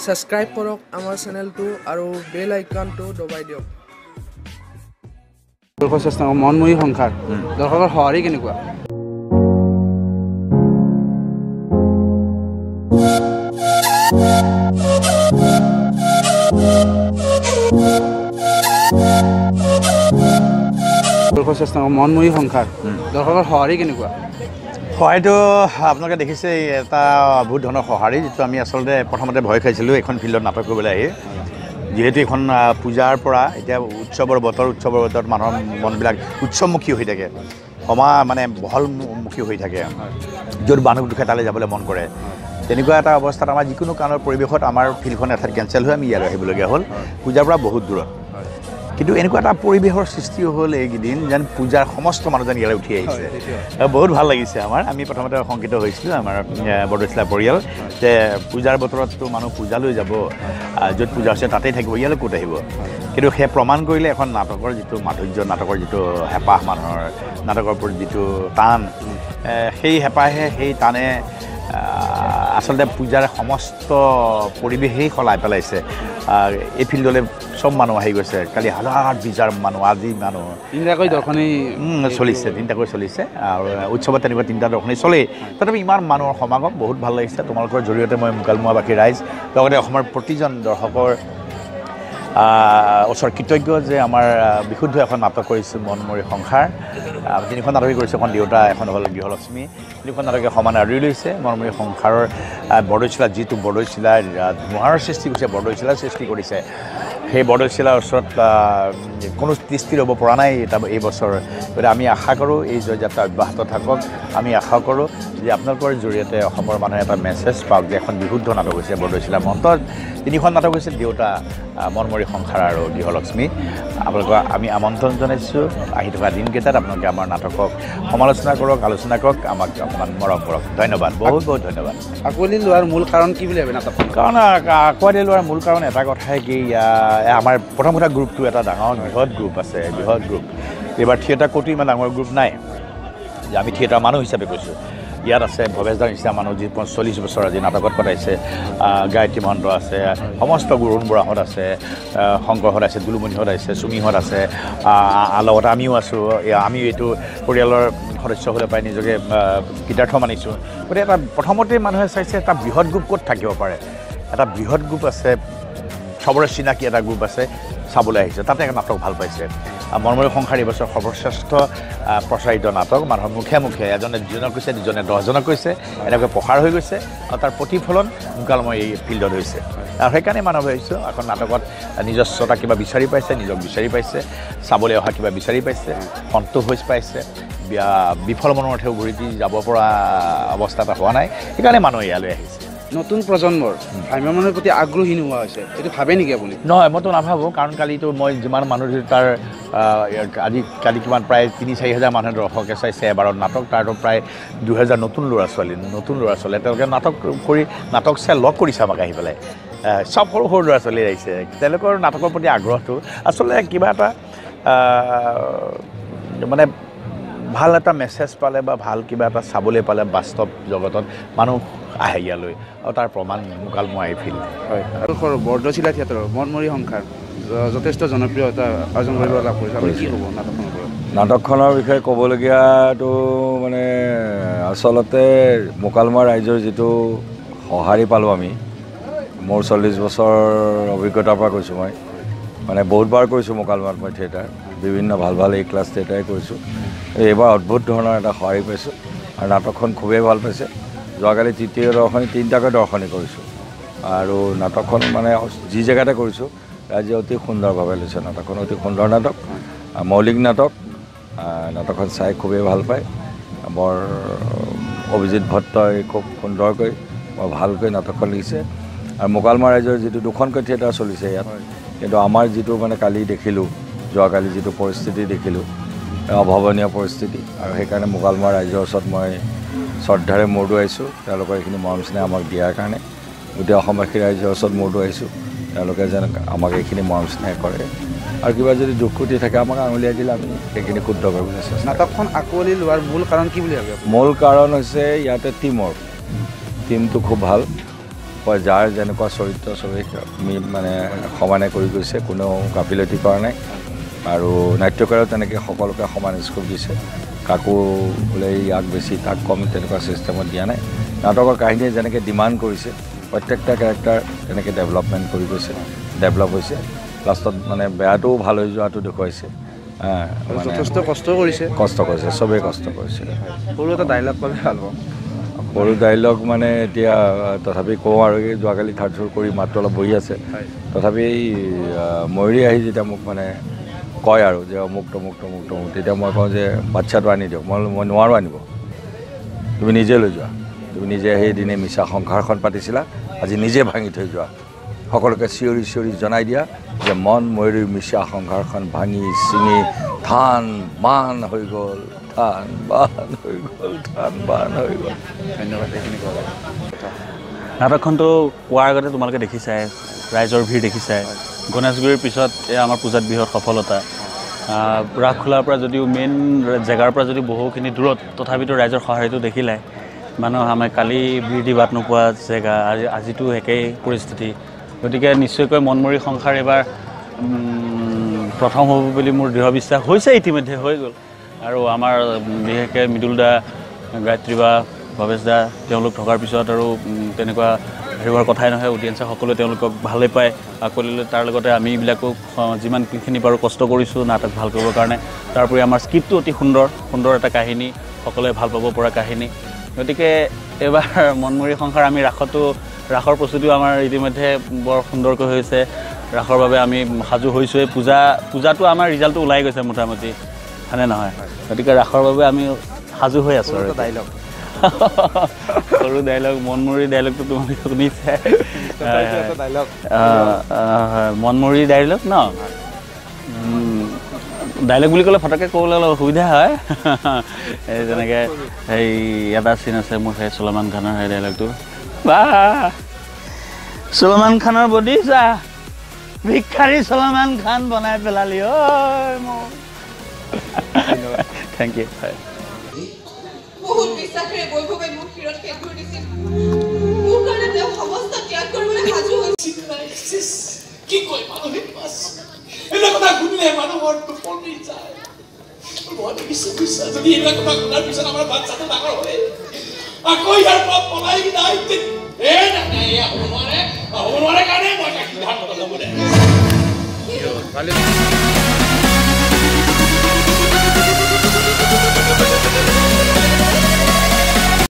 Subscribe কৰক আমাৰ চেনেলটো আৰু বেল আইকনটো দবাই দিয়ক। মনময়ী সংসাৰ দৰ্শকৰ সঁহাৰি কেনেকুৱা? মনময়ী সংসাৰ দৰ্শকৰ সঁহাৰি কেনেকুৱা? সহায়টো আপোনালোকে দেখিছে এটা বহুত ধৰণৰ সঁহাৰি, যিটো আমি আচলতে প্ৰথমতে ভয় খাইছিলোঁ এইখন ফিল্ডত নাটক কৰিবলৈ আহি। যিহেতু এইখন পূজাৰ পৰা এতিয়া উৎসৱৰ বতৰত মানুহৰ মনবিলাক উৎসৱমুখী হৈ থাকে, মানে বহলমুখী হৈ থাকে, য'ত মানুহ দুখে তালৈ যাবলৈ মন কৰে। তেনেকুৱা এটা অৱস্থাত আমাৰ যিকোনো কাৰণৰ পৰিৱেশত আমাৰ ফিল্ডখন এঠাইত কেঞ্চেল হৈ আমি ইয়ালৈ আহিবলগীয়া হ'ল, পূজাৰ পৰা বহুত দূৰত। কিন্তু এনেকুৱা এটা পৰিৱেশৰ সৃষ্টি হ'ল এইকেইদিন যেন পূজাৰ সমস্ত মানুহ যেন ইয়ালৈ উঠি আহিছে। বহুত ভাল লাগিছে আমাৰ। আমি প্ৰথমতে শংকিত হৈছিলোঁ আমাৰ বৰদৈচিলা পৰিয়াল যে পূজাৰ বতৰততো মানুহ পূজালৈ যাব, য'ত পূজা হৈছে তাতেই থাকিব, ইয়ালৈ ক'ত আহিব। কিন্তু সেই প্ৰমাণ কৰিলে এখন নাটকৰ যিটো মাধুৰ্য, নাটকৰ যিটো হেঁপাহ, মানুহৰ নাটকৰ প্ৰতি যিটো টান, সেই হেঁপাহে সেই টানে আচলতে পূজাৰ সমস্ত পৰিৱেশেই সলাই পেলাইছে। এই ফিল্ডলৈ চব মানুহ আহি গৈছে। কালি হাজাৰ বিজাৰ মানুহ, আজি মানুহ তিনিটাকৈ দৰ্শনী চলিছে আৰু উৎসৱত তেনেকুৱা তিনিটা দৰ্শনী চলেই। তথাপি ইমান মানুহৰ সমাগম বহুত ভাল লাগিছে। তোমালোকৰ জৰিয়তে মই মুকালমুৱাবাসী ৰাইজ লগতে অসমৰ প্ৰতিজন দৰ্শকৰ ওচৰত কৃতজ্ঞ যে আমাৰ বিশুদ্ধ এখন নাটক কৰিছোঁ মনময়ী সংসাৰ। তিনিখন নাটকেই কৰিছোঁ, এখন দেউতা, এখন হ'ল গৃহলক্ষ্মী। তিনিখন নাটকে সমানে আদৰি লৈছে। মনময়ী সংসাৰৰ বৰদৈচিলা, যিটো বৰদৈচিলাৰ ধোঁৱাৰ সৃষ্টি কৰিছে, বৰদৈচিলাৰ সৃষ্টি কৰিছে, সেই বৰদৈচিলাৰ ওচৰত কোনো দৃষ্টি ৰ'ব পৰা নাই এই বছৰ। গতিকে আমি আশা কৰোঁ এই জয়যাত্ৰা অব্যাহত থাকক। আমি আশা কৰোঁ যে আপোনালোকৰ জৰিয়তে অসমৰ মানুহে এটা মেছেজ পাওক যে এখন বিশুদ্ধ নাটক হৈছে বৰদৈচিলাৰ মন্তত। তিনিখন নাটক হৈছে দেউতা, মনময়ী সংসাৰ আৰু গৃহলক্ষ্মী। আপোনালোকক আমি আমন্ত্ৰণ জনাইছোঁ আহি থকা দিনকেইটাত আপোনালোকে আমাৰ নাটকক সমালোচনা কৰক, আলোচনা কৰক, আমাক অকণমান মৰম কৰক। ধন্যবাদ, বহুত বহুত ধন্যবাদ। আঁকোৱালি লোৱাৰ মূল কাৰণ কি বুলি ভাবে নাটকখন? কাৰণ আঁকোৱালি লোৱাৰ মূল কাৰণ এটা কথাই কি, আমাৰ প্ৰথম কথা গ্ৰুপটো এটা ডাঙৰ বৃহৎ গ্ৰুপ আছে, বৃহৎ গ্ৰুপ। এইবাৰ থিয়েটাৰ ক'তো ইমান ডাঙৰ গ্ৰুপ নাই যে আমি থিয়েটাৰ মানুহ হিচাপে কৈছোঁ। ইয়াত আছে ভৱেশদাৰ নিচিনা মানুহ, যি 40 বছৰ আজি নাটকত কটাইছে, গায়ত্ৰী মহন্ত আছে, সমস্ত অৰুণ বৰাহঁত আছে, শংকৰহঁত আছে, দুলুমণিহঁত আছে, চুমিহঁত আছে, লগতে আমিও আছোঁ। আমি এইটো পৰিয়ালৰ সদস্য হ'লে পাই নিজকে কৃতাৰ্থ মানিছোঁ। গতিকে এটা প্ৰথমতে মানুহে চাইছে এটা বৃহৎ গ্ৰুপ ক'ত থাকিব পাৰে। এটা বৃহৎ গ্ৰুপ আছে, চবৰে চিনাকি এটা গ্ৰুপ আছে, চাবলৈ আহিছে, তাতে নাটক ভাল পাইছে। মনময়ী সংসাৰ এইবছৰ সৰ্বশ্ৰেষ্ঠ প্ৰচাৰিত নাটক। মানুহৰ মুখে মুখে এজনে দুজনক কৈছে, দুজনে 10জনক কৈছে, এনেকৈ প্ৰসাৰ হৈ গৈছে আৰু তাৰ প্ৰতিফলন মুকালময় এই ফিল্ডত হৈছে। আৰু সেইকাৰণে মানুহ ভাবিছোঁ এখন নাটকত নিজস্বতা কিবা বিচাৰি পাইছে, নিজক বিচাৰি পাইছে, চাবলৈ অহা কিবা বিচাৰি পাইছে, সন্তোষ হৈ পাইছে, বিফল মনৰ অৰ্থে উভতি যাব পৰা অৱস্থা এটা হোৱা নাই। সেইকাৰণে মানুহ ইয়ালৈ আহিছে। নতুন প্ৰজন্মৰ ভ্ৰাম্যমাণৰ প্ৰতি আগ্ৰহী নোহোৱা হৈছে, এইটো ভাবে নেকি আপুনি? নহয়, মইতো নাভাবোঁ। কাৰণ কালিতো মই যিমান মানুহ তাৰ কালি কিমান প্ৰায় 3-4 হাজাৰ মানুহে দৰ্শকে চাইছে এবাৰত নাটক। তাৰতো প্ৰায় 2000 নতুন ল'ৰা ছোৱালী তেওঁলোকে নাটক চাই লগ কৰিছে আমাক আহি পেলাই। চব সৰু সৰু ল'ৰা ছোৱালী আহিছে। তেওঁলোকৰ নাটকৰ প্ৰতি আগ্ৰহটো আচলতে কিবা এটা মানে ভাল এটা মেছেজ পালে বা ভাল কিবা এটা চাবলৈ পালে বাস্তৱ জগতত মানুহ আহে ইয়ালৈ, আৰু তাৰ প্ৰমাণ মুকালমুৱা এই ফিল্ড। হয়, বৰদৈচিলা থিয়েটাৰৰ মনময়ী সংসাৰ যথেষ্ট জনপ্ৰিয়তা অৰ্জন কৰিব লাভ কৰিছে। আপুনি কি ক'ব নাটকখনৰ ওপৰত? নাটকখনৰ বিষয়ে ক'বলগীয়াটো মানে আচলতে মুকালমুৱা ৰাইজৰ যিটো সঁহাৰি পালোঁ আমি, মোৰ 40 বছৰ অভিজ্ঞতাৰ পৰা কৈছোঁ। মই মানে বহুতবাৰ কৰিছোঁ মুকালমুৱাত মই থিয়েটাৰ, বিভিন্ন ভাল ভাল এই ক্লাছ থিয়েটাৰে কৰিছোঁ। এইবাৰ অদ্ভুত ধৰণৰ এটা সঁহাৰি পাইছোঁ আৰু নাটকখন খুবেই ভাল পাইছে। যোৱাকালি তৃতীয় দৰ্শনী 3টাকৈ দৰ্শনী কৰিছোঁ আৰু নাটকখন মানে যি জেগাতে কৰিছোঁ ৰাইজে অতি সুন্দৰভাৱে লৈছে। নাটকখন অতি সুন্দৰ নাটক, মৌলিক নাটক। নাটকখন চাই খুবেই ভাল পায়। বৰ অভিজিত ভট্টই খুব সুন্দৰকৈ বৰ ভালকৈ নাটকখন লিখিছে। আৰু মুকালমুৱা ৰাইজৰ যিটো 2খনকৈ থিয়েটাৰ চলিছে ইয়াত, কিন্তু আমাৰ যিটো মানে কালি দেখিলোঁ, যোৱাকালি যিটো পৰিস্থিতি দেখিলোঁ, অভাৱনীয় পৰিস্থিতি। আৰু সেইকাৰণে মুকালমুৱা ৰাইজৰ ওচৰত মই শ্ৰদ্ধাৰে মূৰ দোৱাইছোঁ, তেওঁলোকৰ এইখিনি মৰম স্নেহ আমাক দিয়াৰ কাৰণে। গোটেই অসমবাসী ৰাইজৰ ওচৰত মূৰ দোৱাইছোঁ, তেওঁলোকে যেন আমাক এইখিনি মৰম স্নেহ কৰে আৰু কিবা যদি দুখ ক্ৰুটি থাকে আমাক আঙুলিয়াই দিলে আমি সেইখিনি শুদ্ধ কৰিবলৈ চেষ্টা কৰিম। নাটকখন আঁকোৱালি লোৱাৰ মূল কাৰণ কি বুলি ভাবে? মূল কাৰণ হৈছে ইয়াতে টিমটো খুব ভাল। যাৰ যেনেকুৱা চৰিত্ৰ চবেই মানে সমানে কৰি গৈছে, কোনো গাফিলতি কৰা নাই আৰু নাট্যকাৰেও তেনেকৈ সকলোকে সমান স্কোপ দিছে, কাকো বোলে ইয়াক বেছি তাক কম তেনেকুৱা ছিষ্টেমত দিয়া নাই। নাটকৰ কাহিনীয়ে যেনেকৈ ডিমাণ্ড কৰিছে প্ৰত্যেকটা কেৰেক্টাৰ তেনেকৈ ডেভেলপমেণ্ট কৰি গৈছে, ডেভেলপ হৈছে, লাষ্টত মানে বেয়াটোও ভাল হৈ যোৱাটো দেখুৱাইছে। যথেষ্ট কষ্ট কৰিছে, চবেই কষ্ট কৰিছে। সৰু এটা ডাইলগ ক'লে ভাল পাওঁ। সৰু ডাইলগ মানে এতিয়া তথাপি কওঁ আৰু এই যোৱাকালি থাৰ্ড শ্ব' কৰি মাত্ৰ অলপ বহি আছে, তথাপি এই ময়ূৰী আহি যেতিয়া মোক মানে কয় আৰু যে অমুক তমুক, তেতিয়া মই কওঁ যে বাচ্ছাটো আনি দিয়ক, মই নোৱাৰোঁ আনিব, তুমি নিজে লৈ যোৱা, তুমি নিজে সেইদিনে মিছা সংসাৰখন পাতিছিলা, আজি নিজে ভাঙি থৈ যোৱা, সকলোকে চিঞৰি চিঞৰি জনাই দিয়া যে মন ময়ূৰীৰ মিছা সংসাৰখন ভাঙি চিঙি ধান বান হৈ গ'ল, ধান বান হৈ গ'ল। ধন্যবাদ। এইখিনি কোৱা নাটকখনটো কোৱাৰ আগতে তোমালোকে দেখিছাই, ৰাইজৰ ভিৰ দেখিছাই। গণেশগুৰিৰ পিছত এয়া আমাৰ পূজাত বৃহৎ সফলতা। ৰাসখোলাৰ পৰা যদিও মেইন জেগাৰ পৰা যদি বহুখিনি দূৰত, তথাপিতো ৰাইজৰ সঁহাৰিটো দেখিলাই। মানুহ আমাৰ কালি ভিৰ দি বাট নোপোৱা জেগা, আজিতো একেই পৰিস্থিতি। গতিকে নিশ্চয়কৈ মনমৰি সংসাৰ এবাৰ প্ৰথম হ'ব বুলি মোৰ দৃঢ় বিশ্বাস হৈছে, ইতিমধ্যে হৈ গ'ল। আৰু আমাৰ বিশেষকৈ মৃদুল দা, গায়ত্ৰী বা ভৱেশ দা, তেওঁলোক থকাৰ পিছত আৰু তেনেকুৱা হেৰুৱাৰ কথাই নহয়। অডিয়েঞ্চে সকলোৱে তেওঁলোকক ভালেই পায়, আকলিলে। তাৰ লগতে আমি এইবিলাকো যিমানখিনি পাৰোঁ কষ্ট কৰিছোঁ নাটক ভাল কৰিবৰ কাৰণে। তাৰোপৰি আমাৰ স্ক্ৰিপ্টটো অতি সুন্দৰ এটা কাহিনী, সকলোৱে ভাল পাব পৰা কাহিনী। গতিকে এইবাৰ মনমৰি সংসাৰ আমি ৰাসৰ প্ৰস্তুতিও আমাৰ ইতিমধ্যে বৰ সুন্দৰকৈ হৈছে। ৰাসৰ বাবে আমি সাজু হৈছোঁৱেই। পূজাটো আমাৰ ৰিজাল্টটো ওলাই গৈছে মোটামুটি, হয়নে নহয়? গতিকে ৰাসৰ বাবে আমি সাজু হৈ আছোঁ। আৰু ডাইলগ সৰু ডাইলগ, মনমৰি ডাইলগটো তোমালোকে শুনিছে। মনমৰি ডাইলগ ন, ডাইলগ বুলি ক'লে ফটককৈ ক'বলৈ অলপ অসুবিধা হয়। এই যেনেকৈ সেই এটা চিন আছে মোৰ, সেই চলমান খানৰ সেই ডাইলগটো, বা চলমান খানৰ বডি চা, ভিক্ষাৰী চলমান খান বনাই পেলালি ঐ মোক। Thank you. হয়, বহুত বিশ্বাসেৰে বৈভৱে মোক ক্ষীৰত খেদুৰ দিছিল, মোৰ কাৰণে তেওঁ সমস্ত ত্যাগ কৰিবলৈ সাজু হৈছিল। কি কয় মানুহে পাছ এনে কথা শুনিলে মানুহৰ টোপনি যায়। মই দেখিছোঁ যদি এইবিলাক কথা শুনাৰ পিছত আমাৰ বাচ্চাটো ডাঙৰ হয়, আকৌ ইয়াৰ পৰা পলাই নাই হ'ব নোৱাৰে কাৰণে মই সিদ্ধান্ত ল'ব দে।